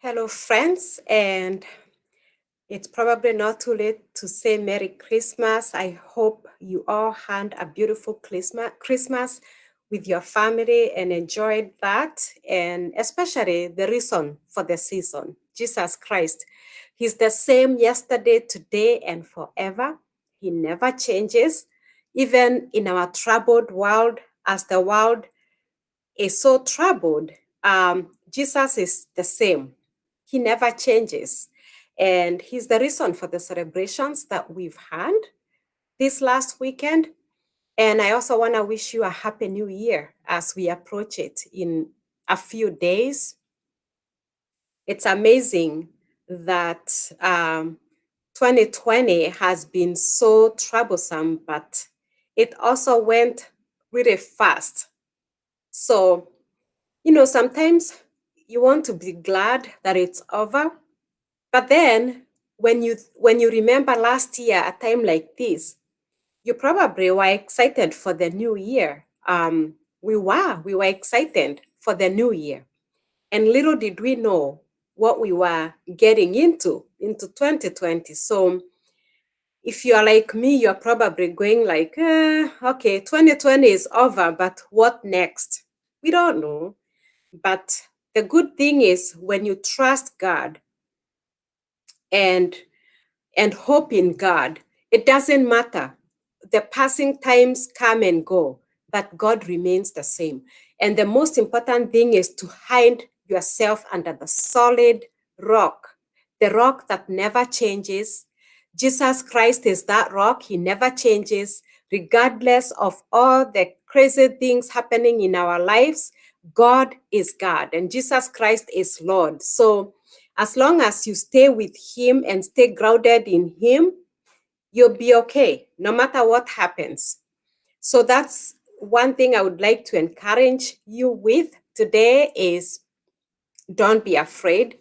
Hello, friends, and it's probably not too late to say Merry Christmas. I hope you all had a beautiful Christmas with your family and enjoyed that, and especially the reason for the season, Jesus Christ. He's the same yesterday, today, and forever. He never changes, even in our troubled world, as the world is so troubled. Jesus is the same. He never changes. And he's the reason for the celebrations that we've had this last weekend. And I also want to wish you a happy new year as we approach it in a few days. It's amazing that 2020 has been so troublesome, but it also went really fast. So sometimes you want to be glad that it's over, but then when you remember last year, a time like this, you probably were excited for the new year. We were excited for the new year, and little did we know what we were getting into 2020. So if you are like me, you're probably going like, okay, 2020 is over, but what next? We don't know. But the good thing is when you trust God and hope in God, it doesn't matter. The passing times come and go, but God remains the same. And the most important thing is to hide yourself under the solid rock, the rock that never changes. Jesus Christ is that rock. He never changes, regardless of all the crazy things happening in our lives. God is God, and Jesus Christ is Lord. So, as long as you stay with Him and stay grounded in Him, you'll be okay, no matter what happens. So that's one thing I would like to encourage you with today is don't be afraid.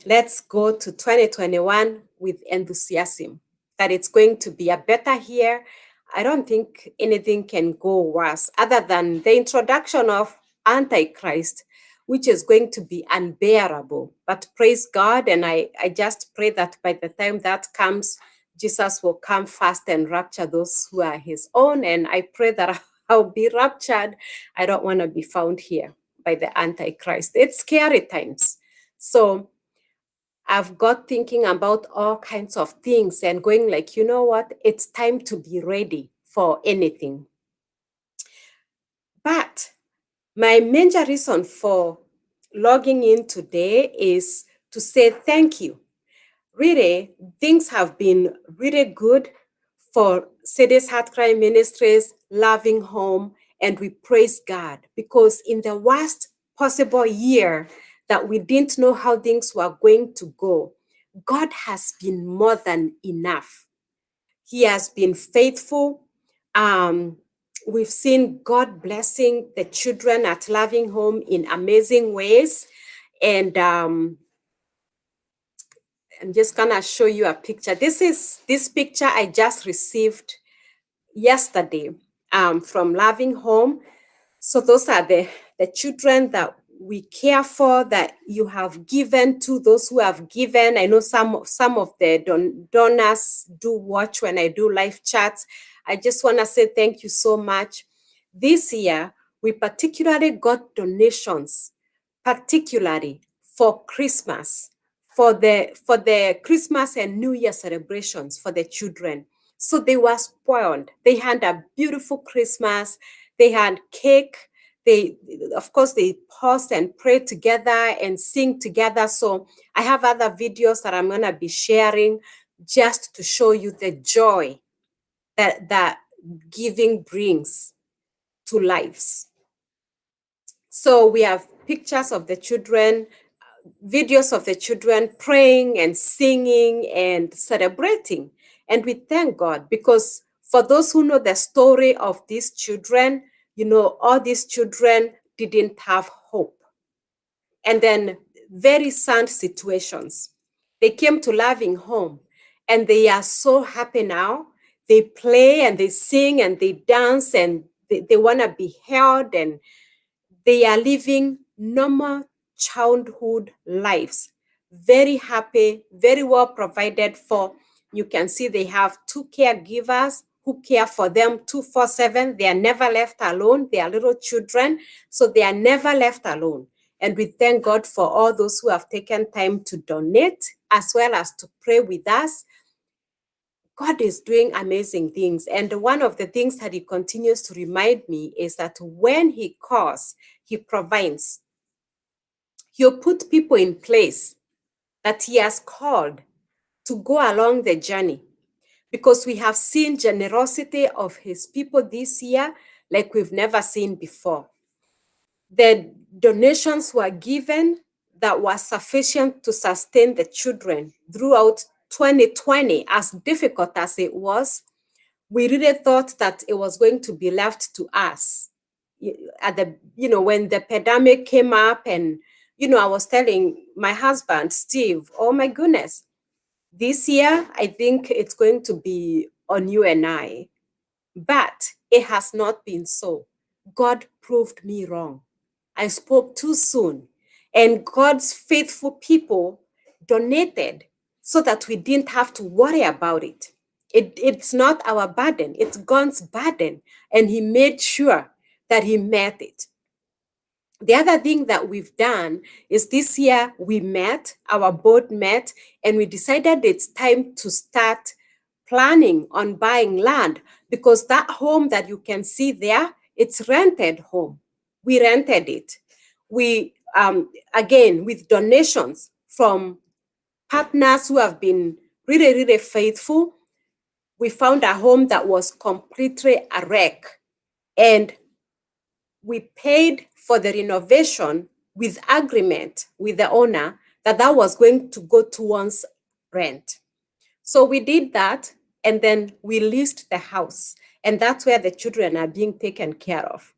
Let's go to 2021 with enthusiasm that it's going to be a better year. I don't think anything can go worse other than the introduction of Antichrist, which is going to be unbearable. But praise God, and I just pray that by the time that comes, Jesus will come fast and rapture those who are his own. And I pray that I'll be raptured. I don't want to be found here by the Antichrist. It's scary times. So I've got thinking about all kinds of things and going like, you know what? It's time to be ready for anything. But my major reason for logging in today is to say thank you. Really, things have been really good for Cities Heart Cry Ministries, Loving Home, and we praise God because in the worst possible year that we didn't know how things were going to go, God has been more than enough. He has been faithful. We've seen God blessing the children at Loving Home in amazing ways. And I'm just gonna show you a picture. This picture I just received yesterday from Loving Home. So those are the children that we care for, that you have given to those who have given. I know some of the donors do watch when I do live chats. I just want to say thank you so much. This year, we particularly got donations, particularly for Christmas, for the Christmas and New Year celebrations for the children. So they were spoiled. They had a beautiful Christmas. They had cake. They, of course, they pause and pray together and sing together. So I have other videos that I'm going to be sharing just to show you the joy that giving brings to lives. So we have pictures of the children, videos of the children praying and singing and celebrating. And we thank God because for those who know the story of these children, all these children didn't have hope. And then very sad situations. They came to Loving Home and they are so happy now. They play and they sing and they dance and they want to be held, and they are living normal childhood lives. Very happy, very well provided for. You can see they have two caregivers who care for them 24/7. They are never left alone. They are little children, so they are never left alone. And we thank God for all those who have taken time to donate as well as to pray with us. God is doing amazing things. And one of the things that He continues to remind me is that when He calls, He provides. He'll put people in place that He has called to go along the journey, because we have seen generosity of His people this year like we've never seen before. The donations were given that were sufficient to sustain the children throughout 2020. As difficult as it was, we really thought that it was going to be left to us. At the, when the pandemic came up, and I was telling my husband Steve, oh my goodness, this year I think it's going to be on you and I. But it has not been so. God proved me wrong. I spoke too soon, and God's faithful people donated so that we didn't have to worry about it. It's not our burden, it's God's burden, and He made sure that He met it. The other thing that we've done is this year our board met, and we decided it's time to start planning on buying land, because that home that you can see there, it's rented home. We rented it. We, again, with donations from partners who have been really, really faithful, we found a home that was completely a wreck. And we paid for the renovation with agreement with the owner that was going to go towards rent. So we did that, and then we leased the house, and that's where the children are being taken care of.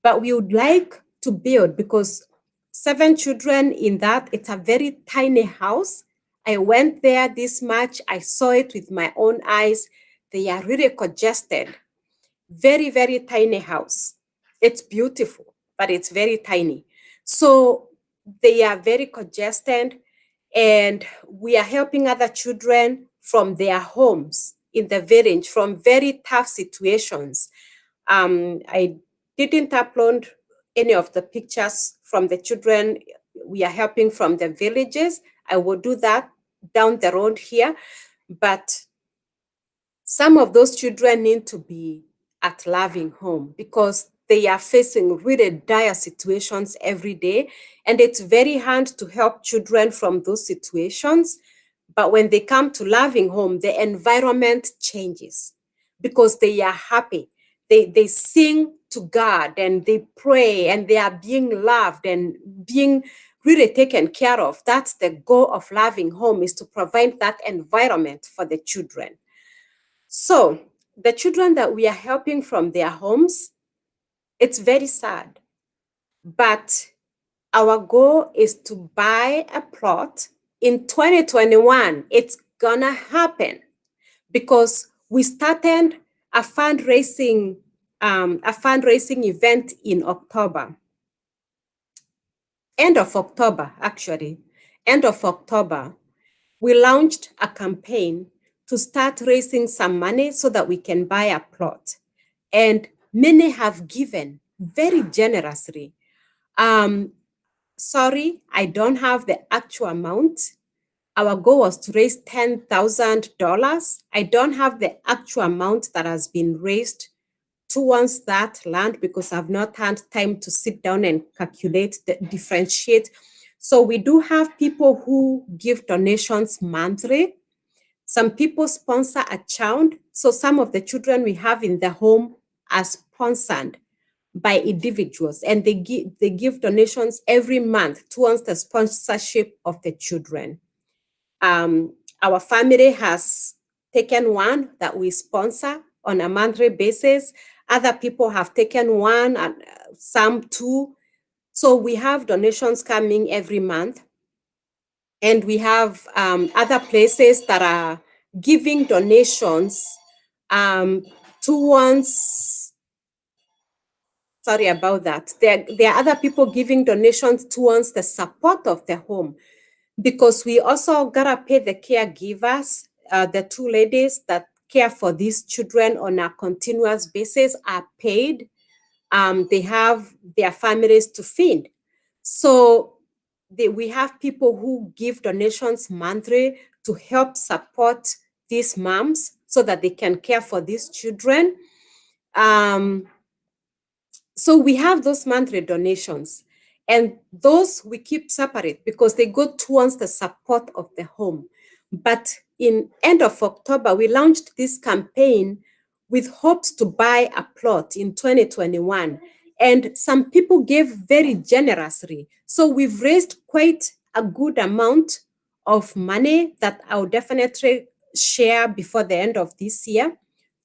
But we would like to build, because 7 children in that, it's a very tiny house. I went there this March, I saw it with my own eyes. They are really congested. Very, very tiny house. It's beautiful, but it's very tiny. So they are very congested, and we are helping other children from their homes in the village, from very tough situations. I didn't upload any of the pictures from the children we are helping from the villages. I will do that down the road here. But some of those children need to be at loving home, because they are facing really dire situations every day, and it's very hard to help children from those situations. But when they come to loving home, the environment changes, because they are happy. They sing to God, and they pray, and they are being loved and being really taken care of. That's the goal of loving home, is to provide that environment for the children. So the children that we are helping from their homes, it's very sad. But our goal is to buy a plot in 2021. It's gonna happen, because we started a fundraising event in October. End of October, actually. End of October, we launched a campaign to start raising some money so that we can buy a plot. And many have given very generously. Sorry, I don't have the actual amount. Our goal was to raise $10,000. I don't have the actual amount that has been raised towards that land, because I've not had time to sit down and calculate, differentiate. So we do have people who give donations monthly. Some people sponsor a child. So some of the children we have in the home are sponsored by individuals, and they give donations every month towards the sponsorship of the children. Our family has taken one that we sponsor on a monthly basis. Other people have taken one, and some two. So we have donations coming every month. And we have other places that are giving donations towards sorry about that. There are other people giving donations towards the support of the home, because we also gotta pay the caregivers. The two ladies that care for these children on a continuous basis are paid. They have their families to feed. So we have people who give donations monthly to help support these moms so that they can care for these children. Um, so we have those monthly donations, and those we keep separate because they go towards the support of the home. But in end of October, we launched this campaign with hopes to buy a plot in 2021. And some people gave very generously. So we've raised quite a good amount of money that I'll definitely share before the end of this year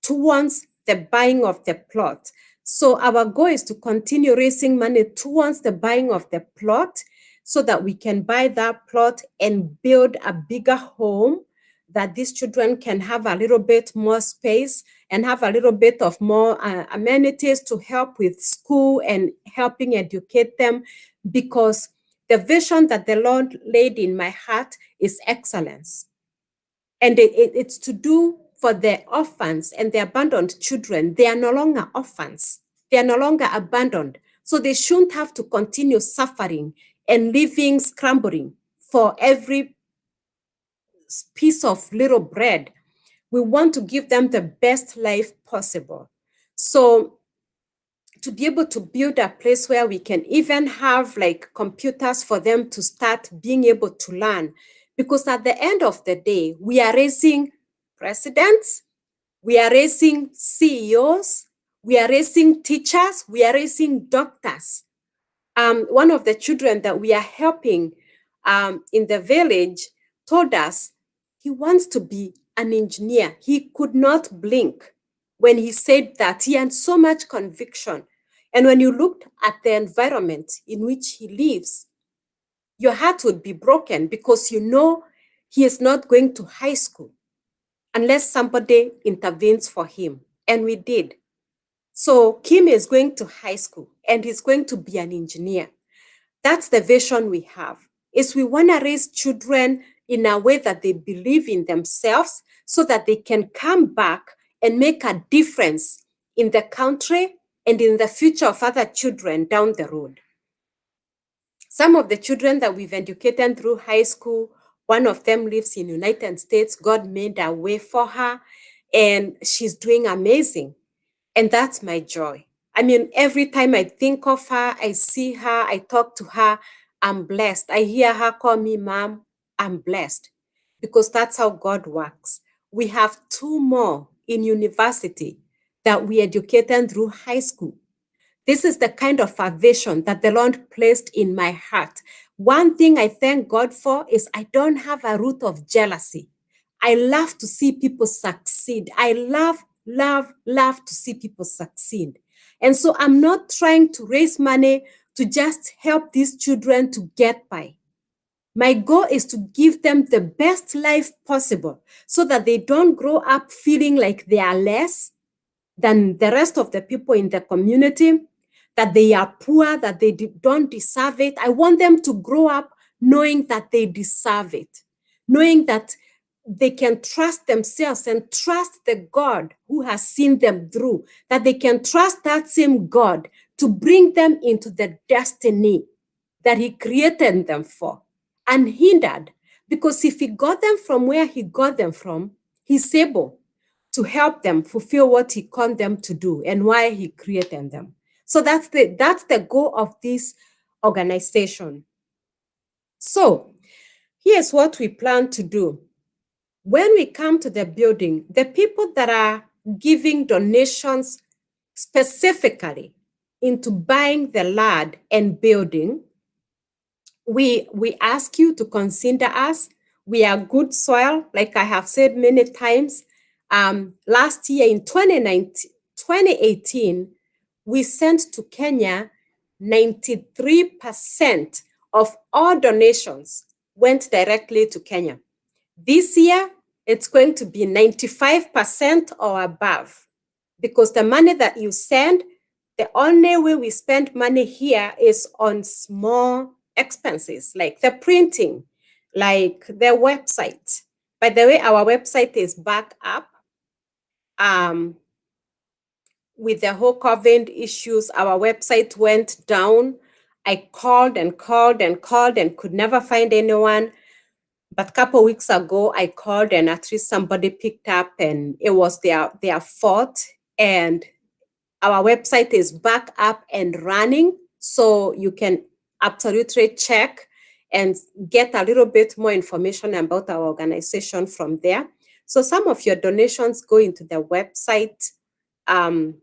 towards the buying of the plot. So our goal is to continue raising money towards the buying of the plot so that we can buy that plot and build a bigger home that these children can have a little bit more space and have a little bit of more amenities to help with school and helping educate them, because the vision that the Lord laid in my heart is excellence. And it's to do for the orphans and the abandoned children. They are no longer orphans. They are no longer abandoned. So they shouldn't have to continue suffering and living, scrambling for every piece of little bread. We want to give them the best life possible. So to be able to build a place where we can even have like computers for them to start being able to learn. Because at the end of the day, we are raising presidents, we are raising CEOs, we are raising teachers, we are raising doctors. One of the children that we are helping in the village told us he wants to be an engineer. He could not blink when he said that. He had so much conviction. And when you looked at the environment in which he lives, your heart would be broken because you know he is not going to high school unless somebody intervenes for him. And we did. So Kim is going to high school and he's going to be an engineer. That's the vision we have, is we want to raise children in a way that they believe in themselves so that they can come back and make a difference in the country and in the future of other children down the road. Some of the children that we've educated through high school, one of them lives in the United States. God made a way for her and she's doing amazing. And that's my joy. I mean, every time I think of her, I see her, I talk to her, I'm blessed. I hear her call me mom, I'm blessed. Because that's how God works. We have two more in university that we educated through high school. This is the kind of a vision that the Lord placed in my heart. One thing I thank God for is I don't have a root of jealousy. I love to see people succeed. I love to see people succeed. And so I'm not trying to raise money to just help these children to get by. My goal is to give them the best life possible so that they don't grow up feeling like they are less than the rest of the people in the community, that they are poor, that they don't deserve it. I want them to grow up knowing that they deserve it, knowing that they can trust themselves and trust the God who has seen them through, that they can trust that same God to bring them into the destiny that He created them for, unhindered. Because if He got them from where He got them from, He's able to help them fulfill what He called them to do and why He created them. So that's the goal of this organization. So here's what we plan to do. When we come to the building, the people that are giving donations specifically into buying the land and building, we ask you to consider us. We are good soil, like I have said many times. Last year in 2018, we sent to Kenya 93% of all donations went directly to Kenya. This year, it's going to be 95% or above, because the money that you send The only way we spend money here is on small expenses like the printing, like the website. By the way, our website is back up. Um, with the whole COVID issues, our website went down. I called and called and called and could never find anyone. But a couple weeks ago, I called and at least somebody picked up, and it was their fault. And our website is back up and running, so you can absolutely check and get a little bit more information about our organization from there. So some of your donations go into the website. Um,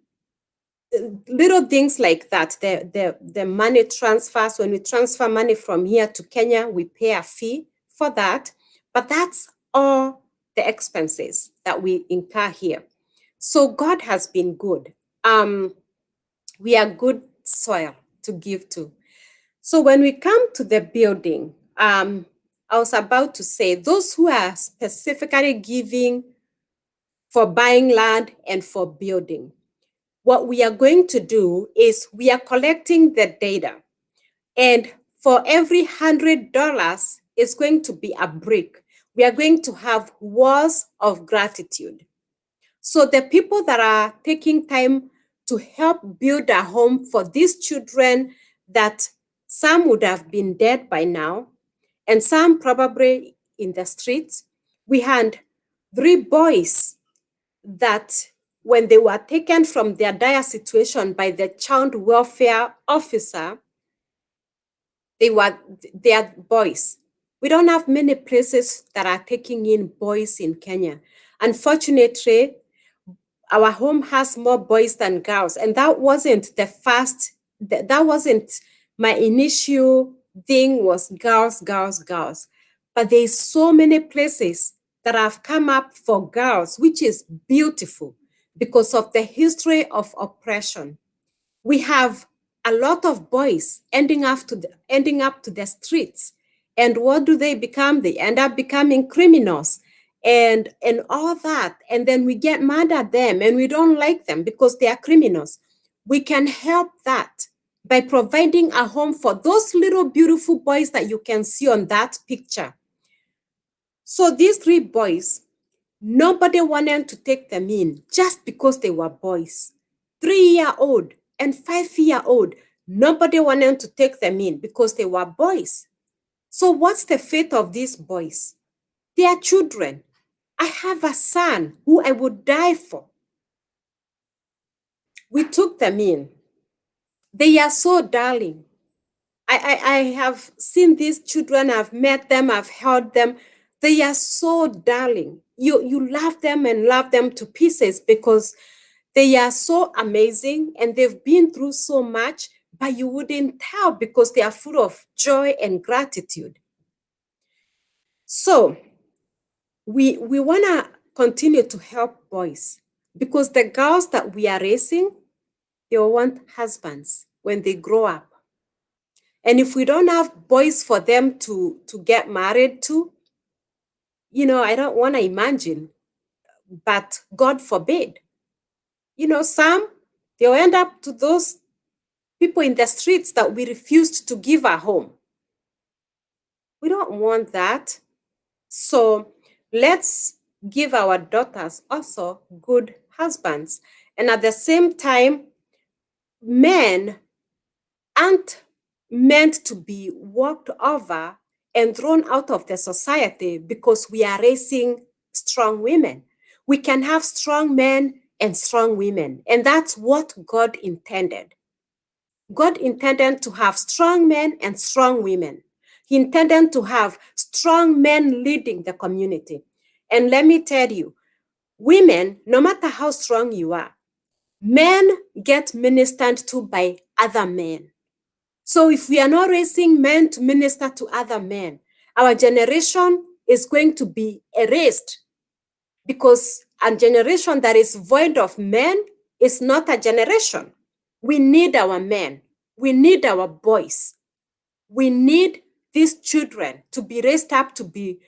Little things like that, the money transfers. When we transfer money from here to Kenya, we pay a fee for that, but that's all the expenses that we incur here. So God has been good. We are good soil to give to. So when we come to the building, I was about to say those who are specifically giving for buying land and for building, what we are going to do is we are collecting the data, and for every $100 is going to be a brick. We are going to have walls of gratitude. So the people that are taking time to help build a home for these children, that some would have been dead by now and some probably in the streets. We had 3 boys that when they were taken from their dire situation by the child welfare officer, they are boys. We don't have many places that are taking in boys in Kenya. Unfortunately, our home has more boys than girls, and that wasn't the first. That wasn't my initial thing. Was girls, girls, girls, but there's so many places that have come up for girls, which is beautiful because of the history of oppression. We have a lot of boys ending up to the streets, and what do they become? They end up becoming criminals and all that, and then we get mad at them and we don't like them because they are criminals. We can help that by providing a home for those little beautiful boys that you can see on that picture. So these 3 boys, nobody wanted to take them in just because they were boys. 3-year-old and 5-year-old, nobody wanted to take them in because they were boys. So what's the fate of these boys? They are children. I have a son who I would die for. We took them in. They are so darling. I have seen these children, I've met them, I've held them. They are so darling. You love them and love them to pieces because they are so amazing and they've been through so much, but you wouldn't tell because they are full of joy and gratitude. So we want to continue to help boys because the girls that we are raising, they want husbands when they grow up. And if we don't have boys for them to get married to, I don't want to imagine, but God forbid. Some, they'll end up to those people in the streets that we refused to give a home. We don't want that. So let's give our daughters also good husbands. And at the same time, men aren't meant to be walked over and thrown out of the society because we are raising strong women. We can have strong men and strong women, and that's what God intended. God intended to have strong men and strong women. He intended to have strong men leading the community. And let me tell you, women, no matter how strong you are, men get ministered to by other men. So if we are not raising men to minister to other men, our generation is going to be erased because a generation that is void of men is not a generation. We need our men. We need our boys. We need these children to be raised up to be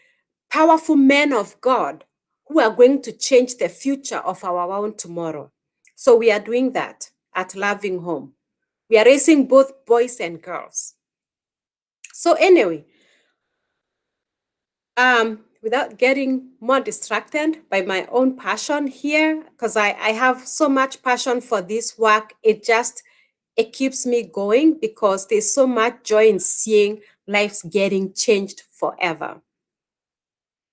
powerful men of God who are going to change the future of our own tomorrow. So we are doing that. at Loving Home. We are raising both boys and girls. So anyway, without getting more distracted by my own passion here, because I have so much passion for this work, it keeps me going because there's so much joy in seeing lives getting changed forever.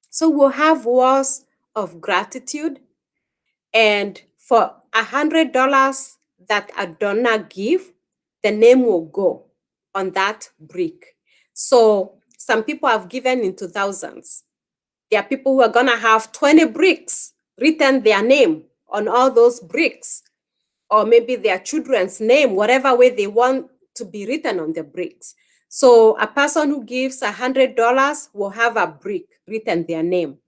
So we'll have words of gratitude, and for $100 that a donor give, the name will go on that brick. So some people have given into thousands. There are people who are gonna have 20 bricks written their name on all those bricks, or maybe their children's name, whatever way they want to be written on the bricks. So a person who gives $100 will have a brick written their name.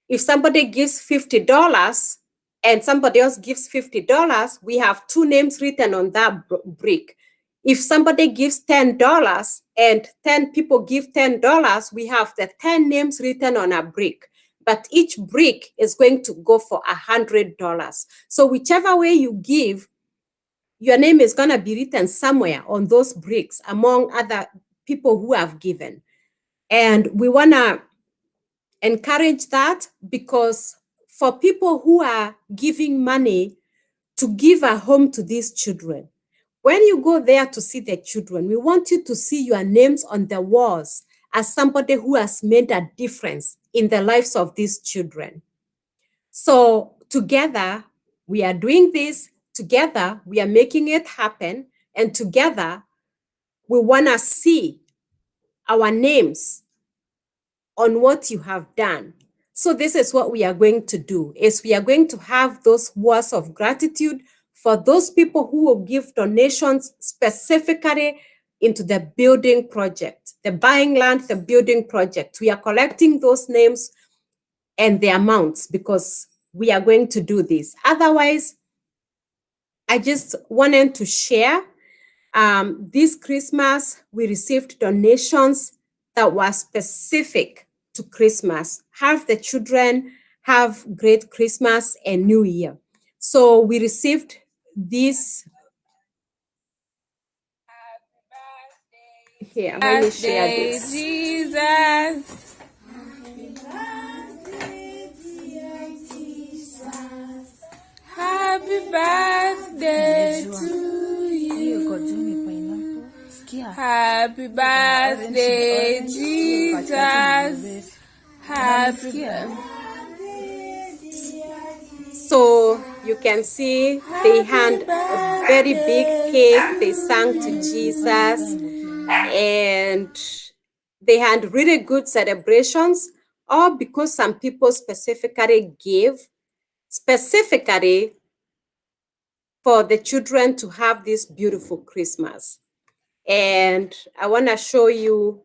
If somebody gives $50 and somebody else gives $50, we have two names written on that brick. If somebody gives $10 and 10 people give $10, we have the 10 names written on a brick. But each brick is going to go for $100. So whichever way you give, your name is going to be written somewhere on those bricks among other people who have given. And we want to encourage that, because for people who are giving money to give a home to these children, when you go there to see the children, we want you to see your names on the walls as somebody who has made a difference in the lives of these children. So together, we are doing this. Together, we are making it happen. And together, we want to see our names on what you have done. So this is what we are going to do, is we are going to have those words of gratitude for those people who will give donations specifically into the building project, the buying land, the building project. We are collecting those names and the amounts because we are going to do this. Otherwise, I just wanted to share this Christmas, we received donations that were specific to Christmas. Have the children have great Christmas and New Year. So we received this. Here, let me share this. Jesus. Happy birthday to you. Happy birthday, Jesus. Happy birthday. So you can see they had a very big cake. They sang to Jesus and they had really good celebrations, all because some people specifically gave specifically for the children to have this beautiful Christmas. And I want to show you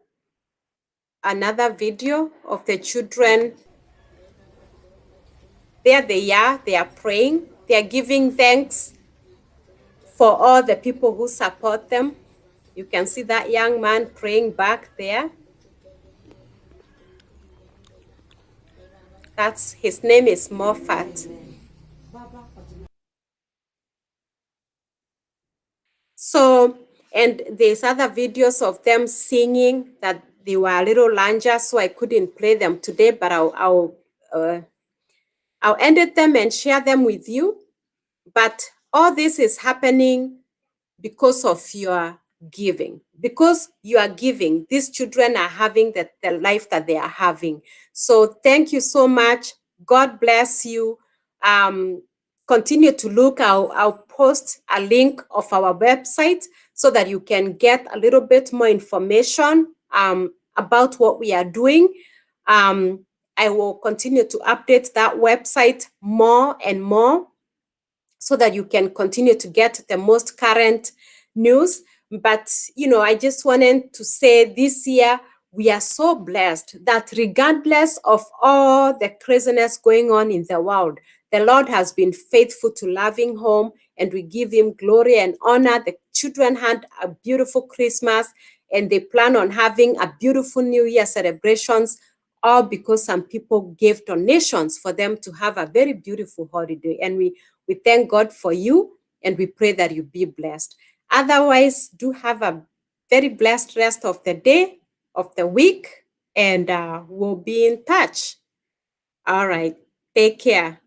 another video of the children. There they are praying, they are giving thanks for all the people who support them. You can see that young man praying back there. His name is Moffat. So, and there's other videos of them singing that they were a little larger, so I couldn't play them today, but I'll edit them and share them with you. But all this is happening because of your giving. Because you are giving, these children are having the life that they are having. So thank you so much. God bless you. Continue to look. I'll post a link of our website so that you can get a little bit more information about what we are doing. I will continue to update that website more and more so that you can continue to get the most current news. But, I just wanted to say this year, we are so blessed that regardless of all the craziness going on in the world, the Lord has been faithful to Loving Home, and we give him glory and honor. The children had a beautiful Christmas, and they plan on having a beautiful New Year celebrations, all because some people gave donations for them to have a very beautiful holiday. And we thank God for you. and we pray that you be blessed. Otherwise, do have a very blessed rest of the day, of the week, and we'll be in touch. All right. Take care.